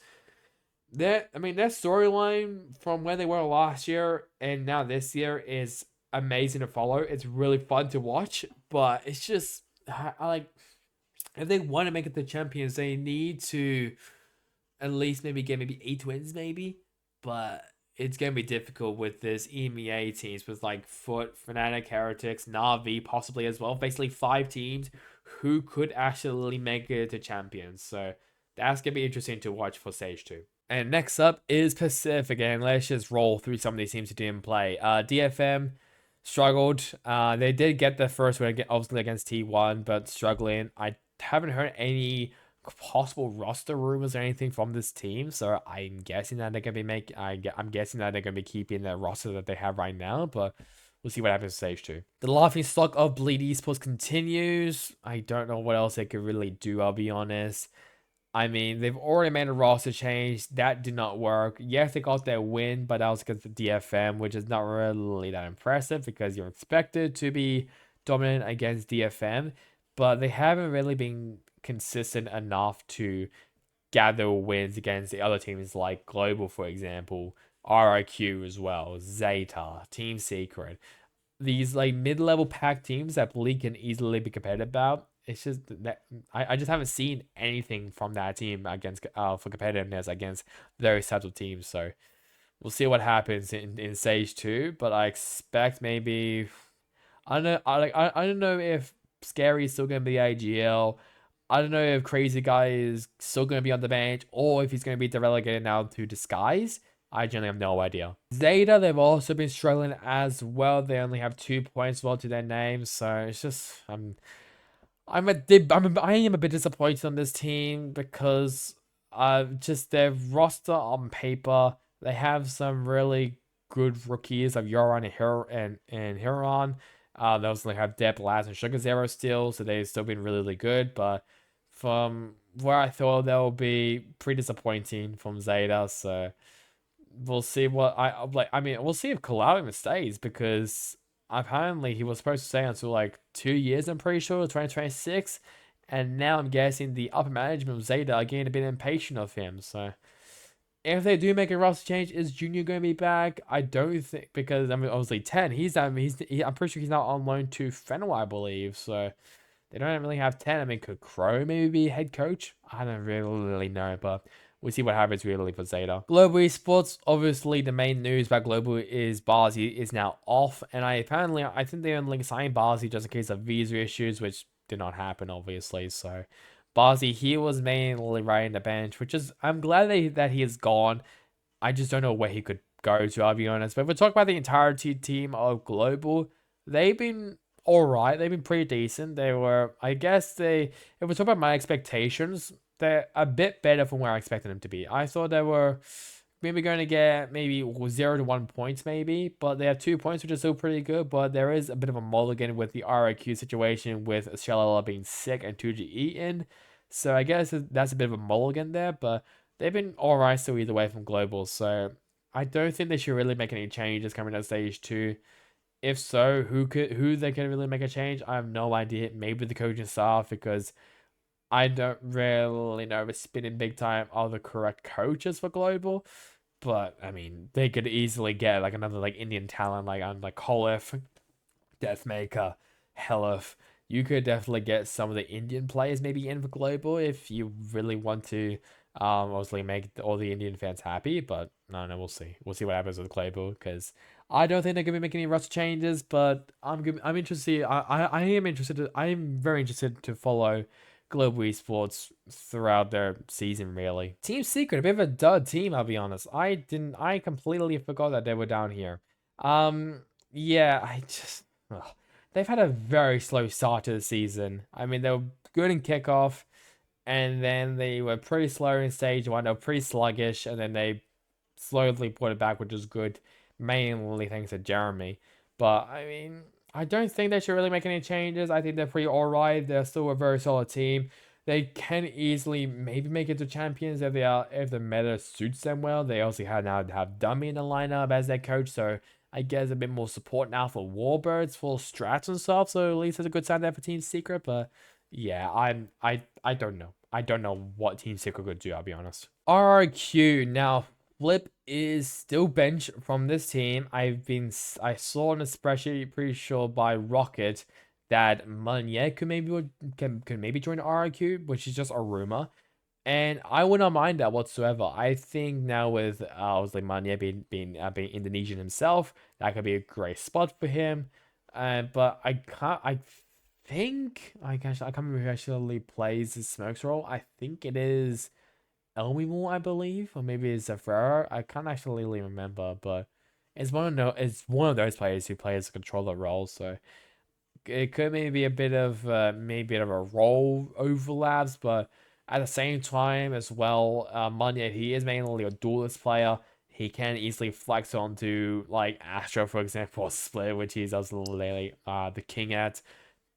Their storyline from where they were last year and now this year is amazing to follow. It's really fun to watch, but it's just I like if they want to make it the champions, they need to at least maybe get maybe 8 wins, maybe. But it's gonna be difficult with this EMEA teams with like Foot, Fnatic, Heretics, Navi, possibly as well. Basically, 5 teams who could actually make it to champions. So that's gonna be interesting to watch for stage 2. And next up is Pacific, and let's just roll through some of these teams who didn't play. DFM struggled. They did get the first win, obviously against T1, but struggling. I haven't heard any possible roster rumors or anything from this team, so I'm guessing that they're gonna be I'm guessing that they're gonna be keeping the roster that they have right now, but we'll see what happens in stage 2. The laughing stock of Bleed Esports continues. I don't know what else they could really do, I'll be honest. I mean, they've already made a roster change. That did not work. Yes, they got their win, but that was against the DFM, which is not really that impressive because you're expected to be dominant against DFM, but they haven't really been consistent enough to gather wins against the other teams like Global, for example, RIQ as well, Zeta, Team Secret. These like mid-level pack teams that Bleak can easily be competitive about. It's just that I just haven't seen anything from that team against for competitiveness against those types of teams. So we'll see what happens in stage 2. But I expect maybe I don't know. I don't know if Scary is still gonna be AGL. I don't know if Crazy Guy is still gonna be on the bench or if he's gonna be relegated now to Disguise. I generally have no idea. Zeta, they've also been struggling as well. They only have 2 points well to their name, so it's just I am a bit disappointed on this team because just their roster on paper, they have some really good rookies of Yoran and Huron. They also have Deb Laz and Sugar Zero still, so they've still been really, really good. But from where I thought they would be pretty disappointing from Zeta, so we'll see what I like. I mean, we'll see if Kalau even stays because apparently he was supposed to stay until like 2 years. I'm pretty sure 2026, and now I'm guessing the upper management of Zeta are getting a bit impatient of him. So if they do make a roster change, is Junior going to be back? I don't think because I mean obviously 10. I'm pretty sure he's now on loan to Fenway, I believe. So they don't really have 10. I mean, could Crow maybe be head coach? I don't really know, but we'll see what happens really for Zeta. Global Esports, obviously the main news about Global is Barzi is now off, and I think they only signed Barzi just in case of visa issues, which did not happen obviously. So Barzi, he was mainly riding the bench, which is I'm glad that he is gone. I just don't know where he could go to, I'll be honest. But if we talk about the entirety team of Global, they've been all right. They've been pretty decent. They were, I guess, if we talk about my expectations, they're a bit better from where I expected them to be. I thought they were maybe going to get maybe 0 to 1 points, maybe, but they have 2 points, which is still pretty good. But there is a bit of a mulligan with the RIQ situation with Shalala being sick and 2G eaten. So I guess that's a bit of a mulligan there, but they've been all right still either way from Global. So I don't think they should really make any changes coming to stage 2. If so, who they can really make a change? I have no idea. Maybe the coaching staff because I don't really know if it's spinning big time are the correct coaches for Global. But I mean, they could easily get like another like Indian talent like Kolif, Deathmaker, Helif. You could definitely get some of the Indian players maybe in for Global if you really want to obviously make all the Indian fans happy, but no, we'll see. We'll see what happens with Global because I don't think they're gonna be making any roster changes, but I'm interested. I am interested. I am very interested to follow Global Esports throughout their season. Really, Team Secret, a bit of a dud team. I'll be honest. I completely forgot that they were down here. Yeah, I just. Ugh. They've had a very slow start to the season. I mean, they were good in kickoff, and then they were pretty slow in stage 1. They were pretty sluggish, and then they slowly put it back, which is good, mainly thanks to Jeremy. But I mean, I don't think they should really make any changes. I think they're pretty alright. They're still a very solid team. They can easily maybe make it to champions if the meta suits them well. They also now have Dummy in the lineup as their coach, so I guess a bit more support now for Warbirds, for strats and stuff. So at least it's a good sign there for Team Secret. But yeah, I don't know. I don't know what Team Secret could do, I'll be honest. RQ, now Flip is still benched from this team. I saw on a spreadsheet, pretty sure by Rocket, that Meunier could maybe join RQ, which is just a rumor. And I would not mind that whatsoever. I think now with obviously Meunier being Indonesian himself, that could be a great spot for him. But I think I can't remember who actually plays the Smokes role. I think it is Elmimo, I believe, or maybe it's Zafrara. I can't actually really remember, but it's one of those players who plays a controller role. So it could maybe be a bit of maybe a bit of a role overlaps, but at the same time as well, Munya, he is mainly a duelist player. He can easily flex onto like Astro, for example, or Split, which he's also the king at.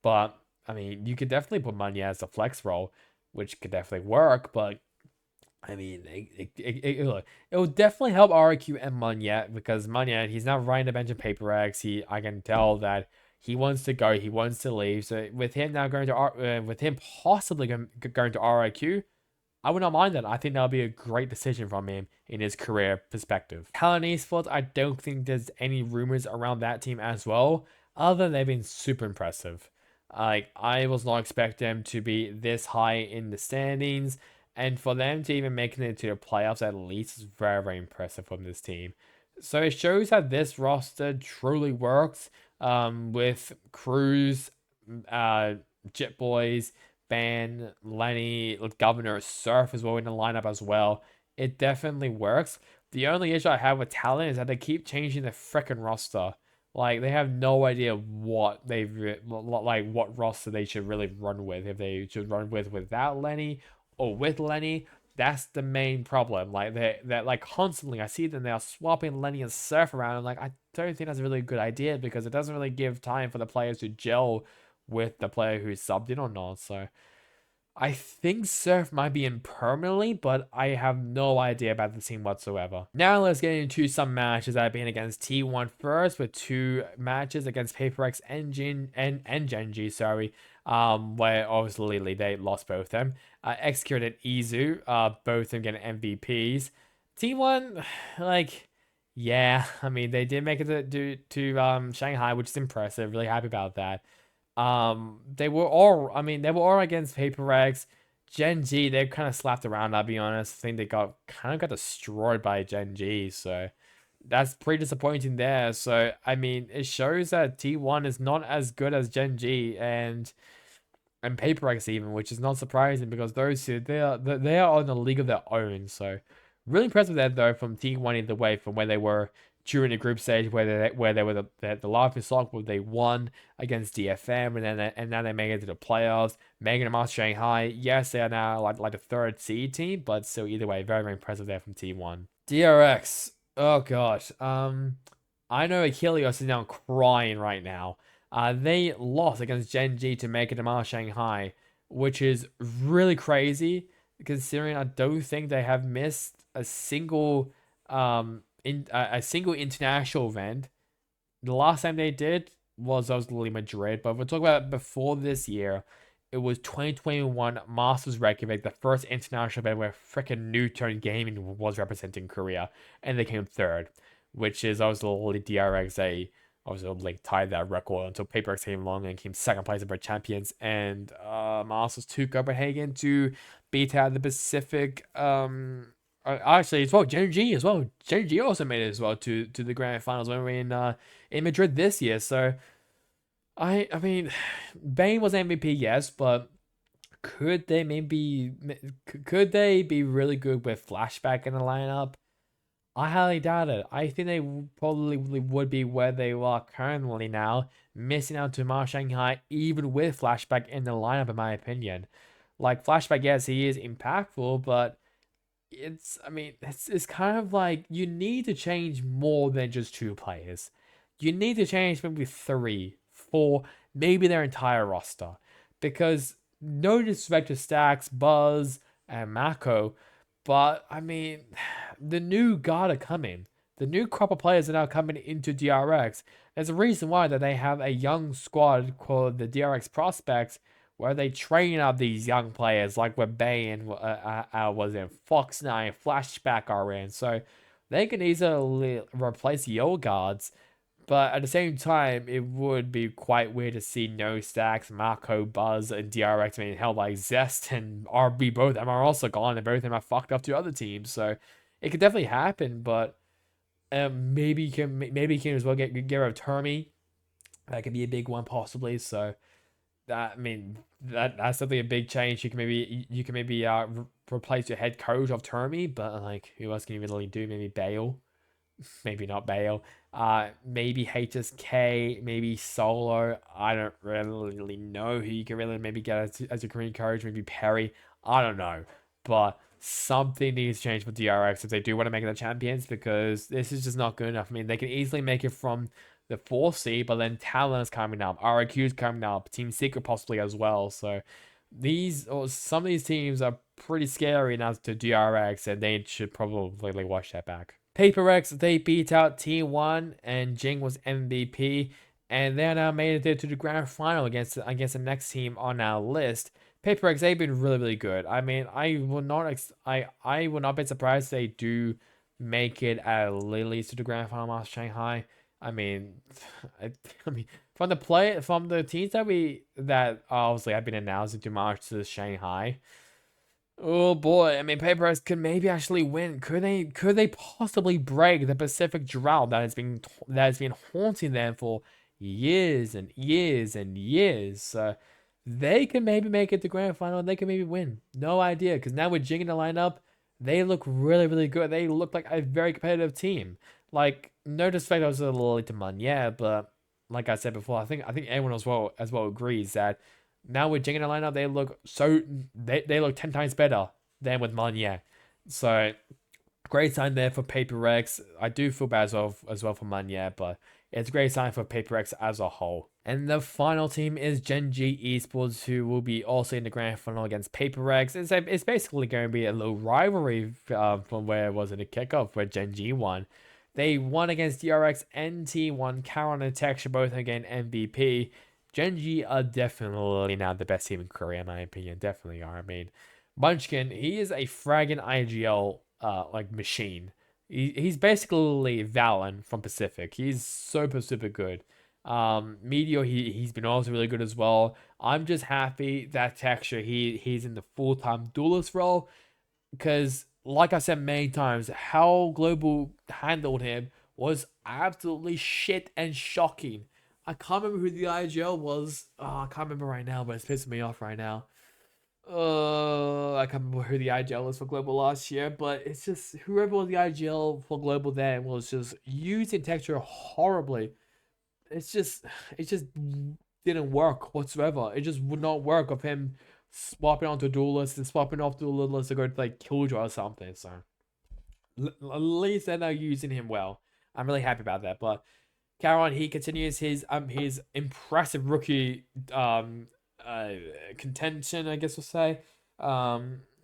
But I mean, you could definitely put Munya as a flex role, which could definitely work. But I mean, it will definitely help RQ and Munya because Munya, he's not riding the bench in Paper X. I can tell that he wants to go, he wants to leave. So with him now going to with him possibly going to RIQ, I would not mind that. I think that'll be a great decision from him in his career perspective. Talon Esports, I don't think there's any rumors around that team as well, other than they've been super impressive. Like, I was not expecting them to be this high in the standings, and for them to even making it to the playoffs at least is very, very impressive from this team. So it shows that this roster truly works with Cruz, Jet Boys, Ban, Lenny, Governor, Surf as well in the lineup as well. It definitely works. The only issue I have with Talent is that they keep changing the freaking roster. Like they have no idea what what roster they should really run with. If they should run with without Lenny or with Lenny, that's the main problem. Like they're like constantly, I see them they are swapping Lenny and Surf around. And like I don't think that's a really good idea because it doesn't really give time for the players to gel with the player who's subbed in or not. So I think Surf might be in permanently, but I have no idea about the team whatsoever. Now let's get into some matches that have been against T1 first, with two matches against PaperX and Genji, sorry. Where obviously they lost both of them. Execute and Izu, both of them getting MVPs. T1, like, yeah, I mean they did make it to Shanghai, which is impressive. Really happy about that. They were all against Paper Eggs. Gen G, they kind of slapped around, I'll be honest. I think they got destroyed by Gen G, so that's pretty disappointing there. So, I mean, it shows that T1 is not as good as Gen G and Paper X even, which is not surprising because those two they are on a league of their own. So, really impressive there though from T1 either way from where they were during the group stage where they were the last result where they won against DFM and now they made it to the playoffs, making them off Shanghai. Yes, they are now like the third seed team, but still either way, very, very impressive there from T1. DRX. Oh gosh. I know Achilles is now crying right now. They lost against Gen G to make it to Mars Shanghai, which is really crazy considering I don't think they have missed a single in a single international event. The last time they did was obviously Madrid, but if we're talking about before this year, it was 2021 Masters Reykjavik, the first international event where freaking Newton Gaming was representing Korea, and they came third, which is obviously DRXA. Obviously, like tied that record until PaperX came along and came second place of our champions, and Masters to Copenhagen to beat out the Pacific. Actually, as well, Gen G as well. Gen G also made it as well to the grand finals when we were in Madrid this year. So, I mean, Bane was MVP, yes, but could they be really good with Flashback in the lineup? I highly doubt it. I think they probably would be where they are currently now, missing out to Ma Shanghai, even with Flashback in the lineup, in my opinion. Like Flashback, yes, he is impactful, but it's kind of like you need to change more than just two players. You need to change maybe three, four, maybe their entire roster. Because no disrespect to Stacks, Buzz, and Mako, but I mean, the new guard are coming. The new crop of players are now coming into DRX. There's a reason why that they have a young squad called the DRX Prospects, where they train up these young players like what Bay and was in Fox 9, Flashback are in. So they can easily replace the old guards. But at the same time, it would be quite weird to see No Stacks, Marco, Buzz, and DRX. I mean, hell, like Zest and RB, both of them are also gone, and both of them are fucked up to other teams. So it could definitely happen, but maybe you can as well get rid of Termy. That could be a big one possibly. So that, I mean, that's definitely a big change. You can maybe replace your head coach of Termy, but like who else can you really do? Maybe Bale. Maybe not Bale. Maybe HSK, maybe Solo. I don't really know who you can really maybe get as a green coach. Maybe Perry. I don't know, but something needs to change for DRX if they do want to make it the champions, because this is just not good enough. I mean, they can easily make it from the 4th seed, but then Talon is coming up, RIQ is coming up, Team Secret possibly as well. So some of these teams are pretty scary now to DRX, and they should probably watch that back. PaperX, they beat out T1, and Jing was MVP, and they now made it there to the grand final against the next team on our list. PaperX, they've been really, really good. I mean, I would not be surprised if they do make it at least to the grand final of Shanghai. I mean, I mean, from the teams that obviously have been announced to march to Shanghai. Oh boy, I mean, PaperX could maybe actually win. Could they possibly break the Pacific drought that has been haunting them for years and years and years? They can maybe make it to grand final and they can maybe win. No idea, because now with Jing in the lineup, they look really, really good. They look like a very competitive team. Like, no disrespect, I was a little late to Manya, but like I said before, I think everyone as well agrees that now with Jing in the lineup, they look 10 times better than with Manya. So great sign there for PaperX. I do feel bad as well for Manya, but it's a great sign for PaperX as a whole. And the final team is Genji Esports, who will be also in the grand final against PaperX. It's basically going to be a little rivalry from where it was in the kickoff, where Genji won. They won against DRX and T1. Karon and Texture both again MVP. Genji are definitely now the best team in Korea, in my opinion. Definitely are. I mean, Munchkin, he is a fragging IGL like machine. He's basically Valen from Pacific. He's super, super good. Meteor, he's been also really good as well. I'm just happy that Texture he's in the full-time duelist role, because like I said many times, how Global handled him was absolutely shit and shocking. I can't remember who the IGL was. Oh, I can't remember right now, but it's pissing me off right now. I can't remember who the IGL was for Global last year, but it's just whoever was the IGL for Global then was just using Texture horribly. It just didn't work whatsoever. It just would not work of him swapping onto duelist and swapping off duelist to go to like Killjoy or something. So at least they're now using him well. I'm really happy about that. But Caron, he continues his impressive rookie contention, I guess we'll say.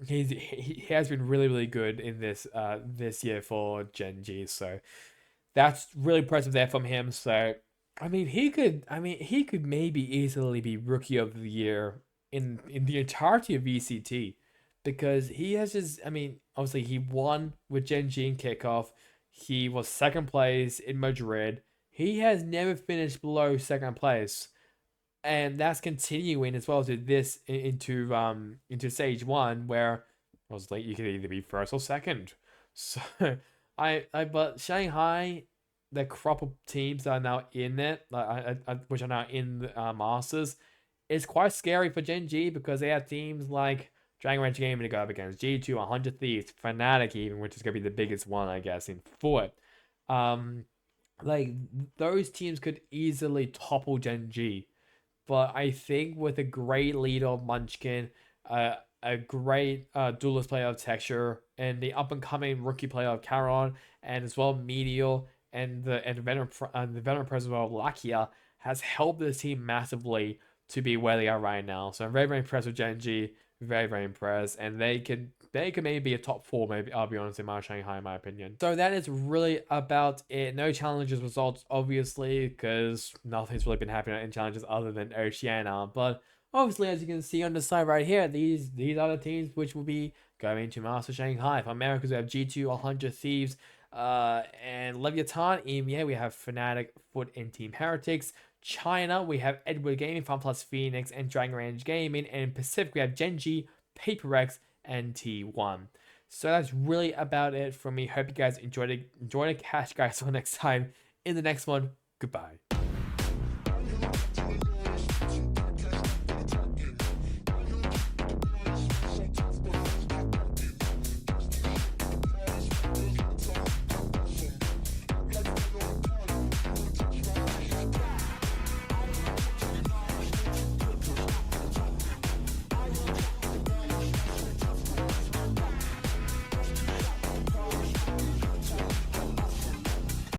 He has been really, really good in this year for Genji, so that's really impressive there from him. So he could maybe easily be rookie of the year in the entirety of VCT, because he has just, I mean, obviously he won with Genji in kickoff. He was second place in Madrid. He has never finished below second place, and that's continuing as well to this into stage one, where obviously you could either be first or second. So but Shanghai, the crop of teams that are now in it, which are now in the Masters, is quite scary for Genji, because they have teams like Dragon Range Gaming to go up against, G2, 100 Thieves, Fnatic even, which is gonna be the biggest one, I guess, in foot. Um, like those teams could easily topple Genji, but I think with a great leader of Munchkin, a great duelist player of Texture, and the up and coming rookie player of Caron, and as well Meteor, and the veteran presence of Lakia, has helped this team massively to be where they are right now. So I'm very, very impressed with Genji. Very, very impressed, and they can maybe be a top four. Maybe, I'll be honest, in my Shanghai, in my opinion. So that is really about it. No challenges results, obviously, because nothing's really been happening in challenges other than Oceania. But Obviously, as you can see on the side right here, these are the teams which will be going to Master Shanghai. For Americas, we have G2, 100 Thieves, and Leviathan. EMEA, we have Fnatic, Foot, and Team Heretics. China, we have Edward Gaming, FunPlus Phoenix, and Dragon Range Gaming. And in Pacific, we have Genji, PaperX, and T1. So that's really about it for me. Hope you guys enjoyed it. Enjoy the cash, guys. Until next time. In the next one, goodbye.